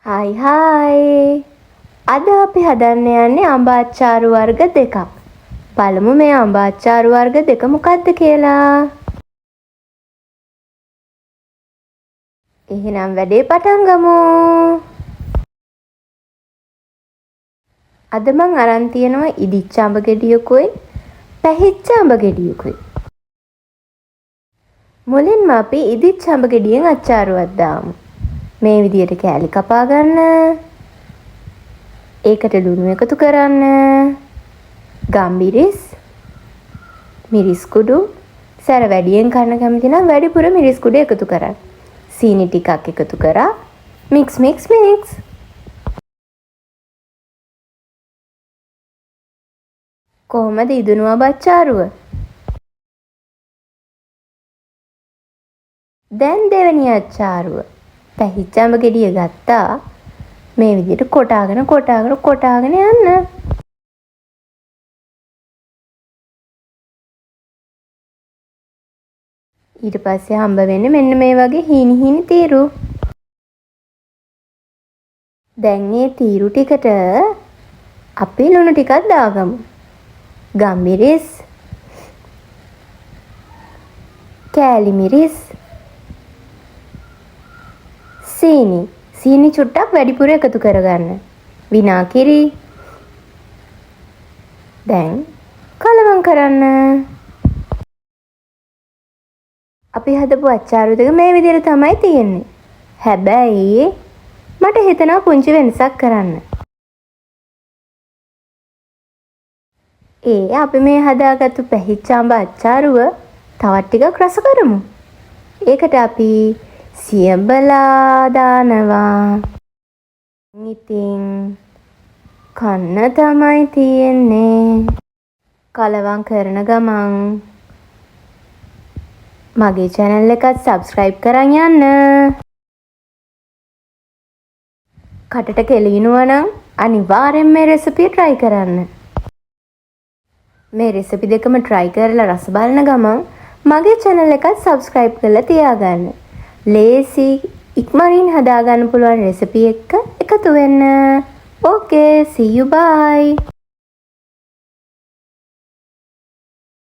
Hi hi. අද අපි හදන්න යන්නේ අඹ අච්චාරු වර්ග දෙකක්. බලමු මේ අඹ අච්චාරු වර්ග දෙක මොකක්ද කියලා. එහෙනම් වැඩේ පටන් ගමු. අද මං අරන් තියනවා ඉදිච්ච අඹ ගෙඩියකුයි පැහිච්ච අඹ ගෙඩියකුයි. මුලින්ම අපි ඉදිච්ච අඹ ගෙඩියෙන් අච්චාරුවක් දාමු. මේ විදියට කෑලි කපා ගන්න. ඒකට ලුණු එකතු කරන්න. ගම්මිරිස්, මිරිස් කුඩු, සැර වැඩියෙන් කන්න කැමති නම් වැඩිපුර මිරිස් කුඩු එකතු කරන්න. සීනි ටිකක් එකතු කරා මික්ස්. කොහොමද ඉදුණු අඹ අච්චාරුව? දැන් දෙවෙනි අච්චාරුව. පැහිච්ච අඹ ගෙඩිය ගත්තා. මේ විදිහට කොටාගෙන යන්න. ඊට පස්සේ හම්බ වෙන්නේ මෙන්න මේ වගේ හීනි තීරු. දැන් මේ තීරු ටිකට අපි ලුණු ටිකක් දාගමු. ගම්මිරිස්, කෑලි මිරිස්, සීනි චුට්ටක් වැඩිපුර එකතු කරගන්න. විනාකිරි. දැන් කලවම් කරන්න. අපි හදපු අච්චාරු දෙක මේ විදිහට තමයි තියෙන්නේ. හැබැයි මට හිතෙනවා පුංචි වෙනසක් කරන්න. අපි මේ හදාගත්තු පැහිච්ච අඹ අච්චාරුව තවත් ටිකක් රස කරමු. ඒකට අපි සියඹලා දානවා. ඉතින් කන්න තමයි තියෙන්නේ. කලවම් කරන ගමන් මගේ channel එකත් subscribe කරන් යන්න. කටට කෙලිනවා නම් අනිවාර්යෙන් මේ recipe try කරන්න. මේ recipe දෙකම try කරලා රස බලන ගමන් මගේ channel එකත් subscribe කරලා තියාගන්න. ලේසි ඉක්මනින් හදාගන්න පුළුවන් recipe එක එකතු වෙන්න. Okay, see you, bye.